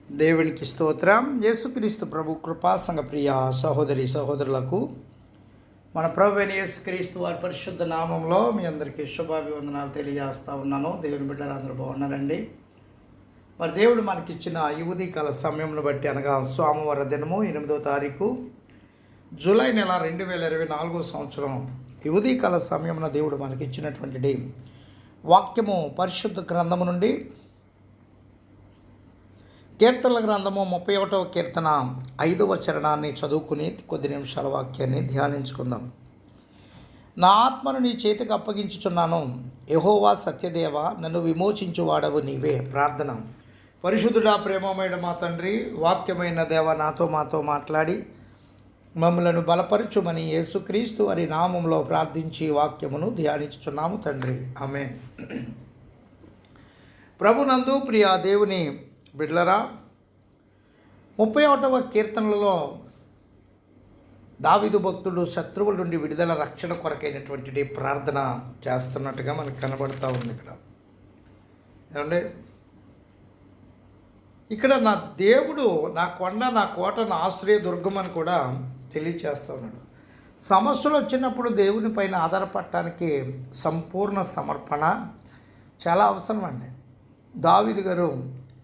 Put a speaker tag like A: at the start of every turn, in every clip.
A: దేవునికి స్తోత్రం. యేసుక్రీస్తు ప్రభు కృపా సంఘ ప్రియ సహోదరి సహోదరులకు మన ప్రభు అయిన యేసుక్రీస్తు వారి పరిశుద్ధ నామంలో మీ అందరికీ శుభాభివందనాలు తెలియజేస్తూ ఉన్నాను. దేవుని బిడ్డలు అందరూ బాగున్నారండి. మరి దేవుడు మనకిచ్చిన ఈ ఉదయకాల సమయంను బట్టి అనగా సోమవారం దినము 8వ తారీఖు జూలై నెల 2024 సంవత్సరం ఈ ఉదయకాల సమయమున దేవుడు మనకిచ్చినటువంటి వాక్యము పరిశుద్ధ గ్రంథము నుండి కీర్తనల గ్రంథము 31వ కీర్తన 5వ చరణాన్ని చదువుకుని కొద్ది నిమిషాల వాక్యాన్ని ధ్యానించుకుందాం. నా ఆత్మను నీ చేతికి అప్పగించుచున్నాను, యెహోవా సత్యదేవ, నన్ను విమోచించువాడవు నీవే. ప్రార్థన. పరిశుద్ధుడా, ప్రేమమైన మా తండ్రి, వాక్యమైన దేవ నాతో మాతో మాట్లాడి మమ్మలను బలపరచుమని యేసుక్రీస్తు వారి నామంలో ప్రార్థించి వాక్యమును ధ్యానించుచున్నాము తండ్రి. ఆమేన్. ప్రభునందు ప్రియ దేవుని బిడ్లరా, 31వ కీర్తనలలో దావీదు భక్తుడు శత్రువుల నుండి విడుదల రక్షణ కొరకైనటువంటి ప్రార్థన చేస్తున్నట్టుగా మనకు కనబడుతూ ఉంది. ఏమంటే ఇక్కడ నా దేవుడు నా కొండ, నా కోట, నా ఆశ్రయ దుర్గం అని కూడా తెలియచేస్తూ ఉన్నాడు. సమస్యలు వచ్చినప్పుడు దేవుని పైన ఆధారపడటానికి సంపూర్ణ సమర్పణ చాలా అవసరం అండి. దావీదు గారు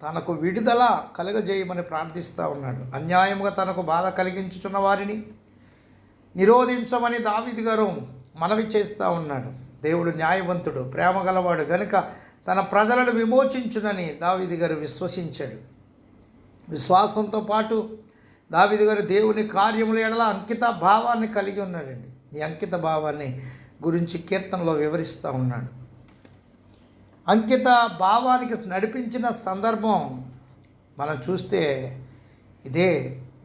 A: తనకు విడుదల కలుగజేయమని ప్రార్థిస్తూ ఉన్నాడు. అన్యాయముగా తనకు బాధ కలిగించుచున్న వారిని నిరోధించమని దావీదు గారు మనవి చేస్తూ ఉన్నాడు. దేవుడు న్యాయవంతుడు, ప్రేమ గలవాడు గనుక తన ప్రజలను విమోచించునని దావీదు గారు విశ్వసించాడు. విశ్వాసంతో పాటు దావీదు గారు దేవుని కార్యముల ఎడల అంకిత భావాన్ని కలిగి ఉన్నాడండి. ఈ అంకిత భావాన్ని గురించి కీర్తనలో వివరిస్తూ ఉన్నాడు. అంకిత భావానికి నడిపించిన సందర్భం మనం చూస్తే ఇదే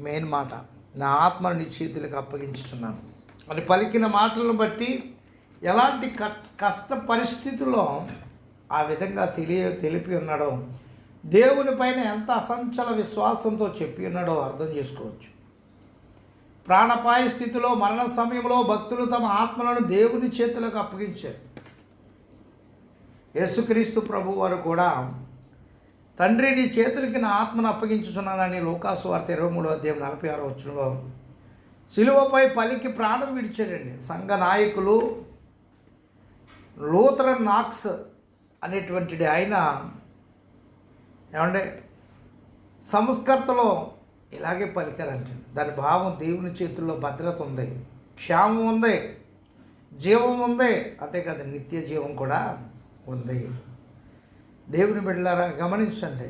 A: మెయిన్ మాట. నా ఆత్మను నీ చేతులకు అప్పగించుతున్నాను అని పలికిన మాటలను బట్టి ఎలాంటి కష్ట పరిస్థితుల్లో ఆ విధంగా తెలిపి ఉన్నాడో, దేవుని పైన ఎంత అసంచల విశ్వాసంతో చెప్పి ఉన్నాడో అర్థం చేసుకోవచ్చు. ప్రాణపాయ స్థితిలో మరణ సమయంలో భక్తులు తమ ఆత్మలను దేవుని చేతులకు అప్పగించారు. యేసుక్రీస్తు ప్రభు వారు కూడా తండ్రి నీ చేతులకి నా ఆత్మను అప్పగించుచున్నానని లూకాసు వార్త 23వ అధ్యాయం 46వ వచనంలో సిలువపై పలికి ప్రాణం విడిచాడండి. సంఘ నాయకులు లూథరన్ నాక్స్ అనేటువంటి ఆయన ఏమంటే సంస్కర్తలో ఇలాగే పలికారంటే దాని భావం దేవుని చేతుల్లో భద్రత ఉంది, క్షేమం ఉంది, జీవం ఉంది, అంతేకాదు నిత్య జీవం కూడా ఉంది. దేవుని బిడ్డలారా గమనించండి,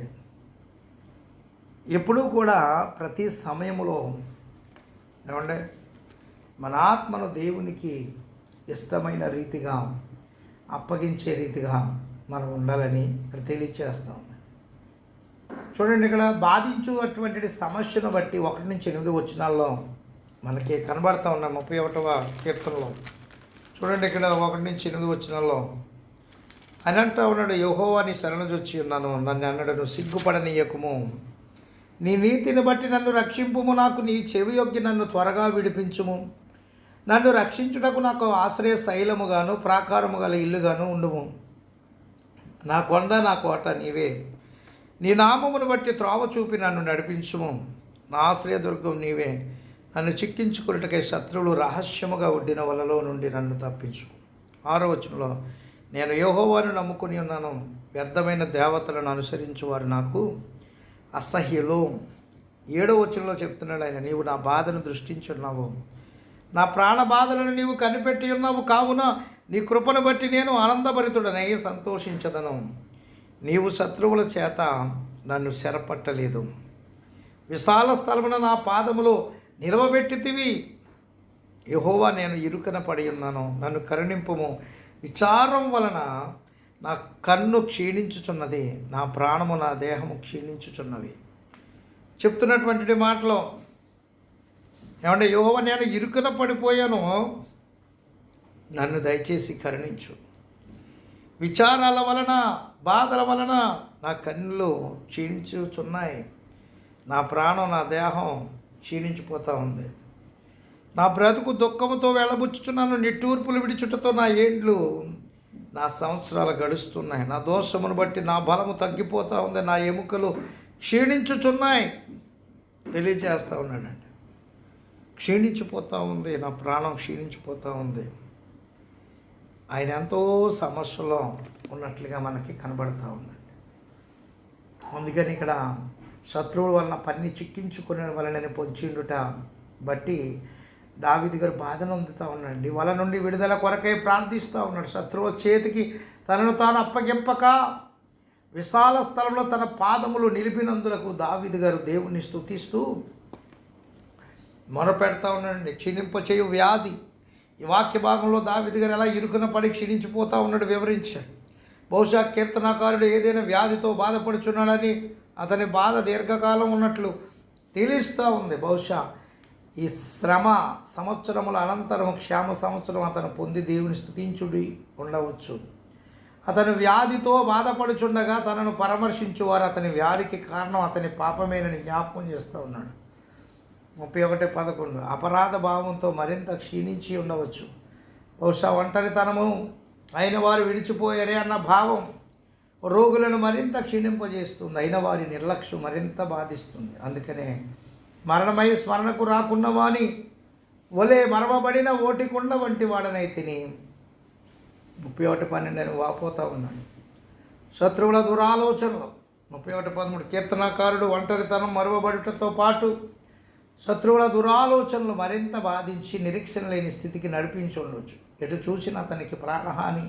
A: ఎప్పుడూ కూడా ప్రతి సమయంలో ఏమంటే మన ఆత్మను దేవునికి ఇష్టమైన రీతిగా అప్పగించే రీతిగా మనం ఉండాలని ఇక్కడ తెలియచేస్తాం. చూడండి, ఇక్కడ బాధించు అటువంటి సమస్యను బట్టి 1 నుంచి 8 వచనాల్లో మనకి కనబడతా ఉన్న 31వ కీర్తనలో చూడండి, ఇక్కడ 1 నుంచి 8 వచనాల్లో అని అంటూ ఉన్నాడు, యెహోవాని శరణుజొచ్చి ఉన్నాను, నన్ను అన్నడను సిగ్గుపడనీయకుము, నీ నీతిని బట్టి నన్ను రక్షింపుము, నాకు నీ చెవి యొగ్గి నన్ను త్వరగా విడిపించుము, నన్ను రక్షించుటకు నాకు ఆశ్రయ శైలముగాను ప్రాకారము గల ఇల్లుగాను ఉండుము, నా కొండ నా కోట నీవే, నీ నామమును బట్టి త్రోవ చూపి నన్ను నడిపించుము, నా ఆశ్రయదుర్గం నీవే, నన్ను చిక్కించుకున్నటకై శత్రువులు రహస్యముగా ఒడ్డిన వలలో నుండి నన్ను తప్పించు. 6వ వచనంలో నేను యెహోవాను నమ్ముకుని ఉన్నాను, వ్యర్థమైన దేవతలను అనుసరించువారు నాకు అసహ్యులు. 7వ వచనంలో చెప్తున్నాడు ఆయన, నీవు నా బాధను దృష్టించున్నావు, నా ప్రాణ బాధలను నీవు కనిపెట్టి ఉన్నావు, కావున నీ కృపను బట్టి నేను ఆనందభరితుడనై సంతోషించదను, నీవు శత్రువుల చేత నన్ను చెరపట్టలేదు, విశాల స్థలమున నా పాదములు నిలవబెట్టితివి. యెహోవా, నేను ఇరుకన పడి ఉన్నాను, నన్ను కరుణింపుము, విచారం వలన నా కన్ను క్షీణించుచున్నది, నా ప్రాణము నా దేహము క్షీణించుచున్నవి. చెప్తున్నటువంటి మాటలో ఏమంటే, యెహోవా, నేను ఇరుకున పడిపోయాను, నన్ను దయచేసి కరుణించు, విచారాల వలన బాధల వలన నా కన్నులు క్షీణించుచున్నాయి, నా ప్రాణం నా దేహం క్షీణించిపోతూ ఉంది, నా బ్రతుకు దుఃఖముతో వెళ్ళబుచ్చుచున్నాను, నిట్టూర్పులు విడిచుటతో నా ఏండ్లు నా సంవత్సరాలు గడుస్తున్నాయి, నా దోషమును బట్టి నా బలము తగ్గిపోతూ ఉంది, నా ఎముకలు క్షీణించుచున్నాయి తెలియజేస్తూ ఉన్నాడండి. క్షీణించిపోతూ ఉంది, నా ప్రాణం క్షీణించిపోతూ ఉంది. ఆయన ఎంతో సమస్యలో ఉన్నట్లుగా మనకి కనబడుతూ ఉందండి. అందుకని ఇక్కడ శత్రువుల వలన పన్ని చిక్కించుకునే వలనని పొంచిండుట బట్టి దావీదు గారు బాధను అందుతూ ఉన్నాడు. వల నుండి విడుదల కొరకై ప్రార్థిస్తూ ఉన్నాడు. శత్రువుల చేతికి తనను తాను అప్పగింపక విశాల స్థలంలో తన పాదములు నిలిపినందులకు దావీదు గారు దేవుణ్ణి స్తుతిస్తూ మొరపెడతా ఉన్నాడండి. క్షీణింపచేయు వ్యాధి, ఈ వాక్య భాగంలో దావీదు గారు ఎలా ఇరుకున పడి క్షీణించిపోతూ ఉన్నాడు వివరించాడు. బహుశా కీర్తనాకారుడు ఏదైనా వ్యాధితో బాధపడుచున్నాడని, అతని బాధ దీర్ఘకాలం ఉన్నట్లు తెలుస్తూ ఉంది. బహుశా ఈ శ్రమ సంవత్సరముల అనంతరం క్షేమ సంవత్సరం అతను పొంది దేవుని స్తుతించుడి ఉండవచ్చు. అతను వ్యాధితో బాధపడుచుండగా తనను పరామర్శించువారు అతని వ్యాధికి కారణం అతని పాపమేనని జ్ఞాపకం చేస్తూ ఉన్నాడు. 31:11 అపరాధ భావంతో మరింత క్షీణించి ఉండవచ్చు. బహుశా ఒంటరితనము అయిన వారు విడిచిపోయారే అన్న భావం రోగులను మరింత క్షీణింపజేస్తుంది. అయిన వారి నిర్లక్ష్యం మరింత బాధిస్తుంది. అందుకనే మరణమై స్మరణకు రాకున్న వాని ఒలే మరవబడిన ఓటికుండ వంటి వాడనై తిని 31:12 వాపోతూ ఉన్నాడు. శత్రువుల దురాలోచనలు 31:13 కీర్తనాకారుడు ఒంటరితనం మరువబడుటతో పాటు శత్రువుల దురాలోచనలు మరింత బాధించి నిరీక్షణ లేని స్థితికి నడిపించి ఉండవచ్చు. ఎటు చూసిన అతనికి ప్రాణహాని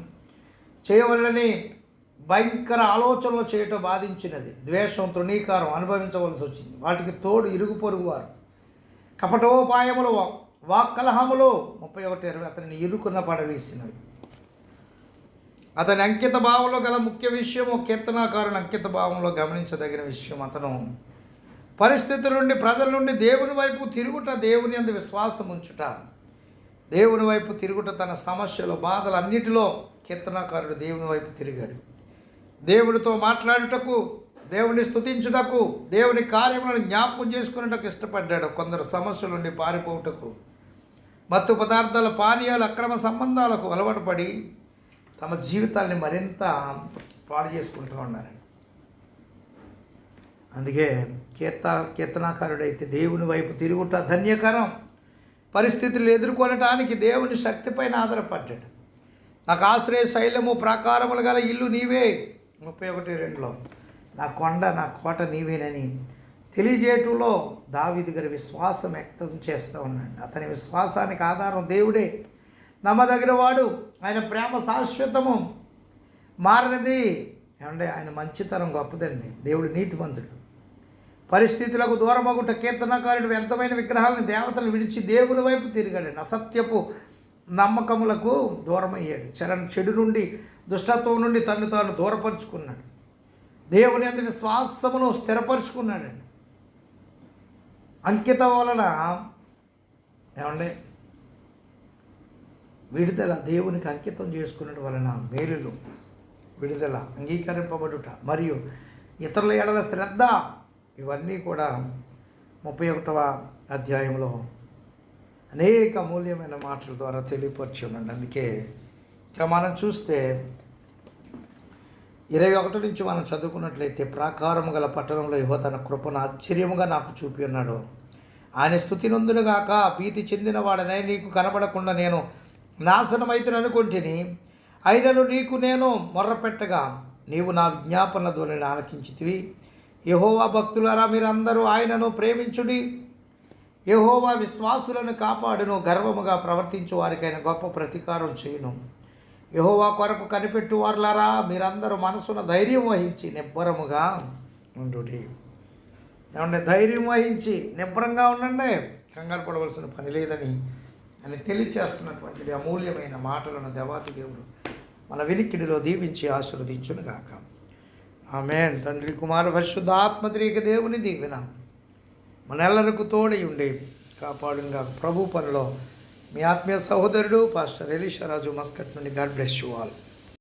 A: చేయవలనని భయంకర ఆలోచనలు చేయటం బాధించినది. ద్వేషం, తృణీకారం అనుభవించవలసి వచ్చింది. వాటికి తోడు ఇరుగు పొరుగువారు కపటోపాయములు, వాక్కలహములు 31:20 అతనిని ఇరుకున్న పడవేసినవి. అతని అంకిత భావంలో గల ముఖ్య విషయము, కీర్తనాకారుని అంకిత భావంలో గమనించదగిన విషయం, అతను పరిస్థితుల నుండి, ప్రజల నుండి దేవుని వైపు తిరుగుట, దేవుని యందు విశ్వాసం ఉంచుట, దేవుని వైపు తిరుగుట. తన సమస్యలు, బాధలు అన్నిటిలో కీర్తనాకారుడు దేవుని వైపు తిరిగాడు. దేవుడితో మాట్లాడుటకు, దేవుని స్తుతించుటకు, దేవుని కార్యములను జ్ఞాపకం చేసుకునేటకు ఇష్టపడ్డాడు. కొందరు సమస్యల నుండి పారిపోవుటకు, మత్తు పదార్థాల, పానీయాలు, అక్రమ సంబంధాలకు అలవాటు పడి తమ జీవితాన్ని మరింత పాడు చేసుకుంటూ ఉన్నారు. అందుకే కీర్తనాకారుడైతే దేవుని వైపు తిరుగుట ధన్యకరం. పరిస్థితులు ఎదుర్కొనటానికి దేవుని శక్తిపైన ఆధారపడ్డాడు. నాకు ఆశ్రయ శైలము, ప్రాకారములు గల ఇల్లు నీవే 31:2 నా కొండ, నా కోట నీవేనని తెలియజేయటంలో దావీదు గారి విశ్వాసం వ్యక్తం చేస్తూ ఉన్నాడు. అతని విశ్వాసానికి ఆధారం దేవుడే, నమ్మదగిన వాడు, ఆయన ప్రేమ శాశ్వతము, మారనిది. ఏమంటే ఆయన మంచితనం గొప్పదండి. దేవుడు నీతిమంతుడు. పరిస్థితులకు దూరమగుట కీర్తనకారుడు వ్యర్థమైన విగ్రహాలను, దేవతలను విడిచి దేవుని వైపు తిరిగాడు. అసత్యపు నమ్మకములకు దూరమయ్యాడు. చెడు నుండి, దుష్టత్వం నుండి తను తాను దూరపరుచుకున్నాడు. దేవుని యందు విశ్వాసమును స్థిరపరుచుకున్నాడండి. అంకితం వలన ఏమండి విడుదల, దేవునికి అంకితం చేసుకున్నట్టు వలన మేలులు, విడుదల, అంగీకరింపబడుట మరియు ఇతరుల ఎడల శ్రద్ధ, ఇవన్నీ కూడా 31వ అధ్యాయంలో అనేక అమూల్యమైన మాటల ద్వారా తెలియపరిచి ఉండండి. అందుకే ఇక మనం చూస్తే 21 నుంచి మనం చదువుకున్నట్లయితే, ప్రాకారము గల పట్టణంలో యెహోవా తన కృపను ఆశ్చర్యముగా నాకు చూపి ఉన్నాడు. ఆయన స్తుతి నొందునుగాక. భీతి చెందిన వాడనై నీకు కనబడకుండా నేను నాశనమైతుని అనుకుంటుని, అయినను నీకు నేను మొర్రపెట్టగా నీవు నా విజ్ఞాపనల ధ్వనిని ఆలకించితివి. యెహోవా భక్తులారా, మీరందరూ ఆయనను ప్రేమించుడి. యెహోవా విశ్వాసులను కాపాడును, గర్వముగా ప్రవర్తించు వారికైనా గొప్ప ప్రతీకారం చేయును. యెహోవా కొరకు కనిపెట్టు వారులారా, మీరందరూ మనసున ధైర్యం వహించి నిబ్బరముగా ఉండుడి. ఏమంటే ధైర్యం వహించి నిబ్బరంగా ఉండండి, కంగారు పడవలసిన పని లేదని అని తెలియచేస్తున్నటువంటి అమూల్యమైన మాటలను దేవాతి దేవుడు మన వినికిడిలో దీవించి ఆశీర్వదించును గాక. ఆమేన్. తండ్రి, కుమార, పరిశుద్ధాత్మ త్రియేక దేవుని దీవెన మనెల్లరకు తోడై ఉండి కాపాడుగా. ప్రభు పనిలో మీ ఆత్మీయ సహోదరుడు పాస్టర్ ఎలీషా రాజు మస్కట్ నుండి. God bless you all.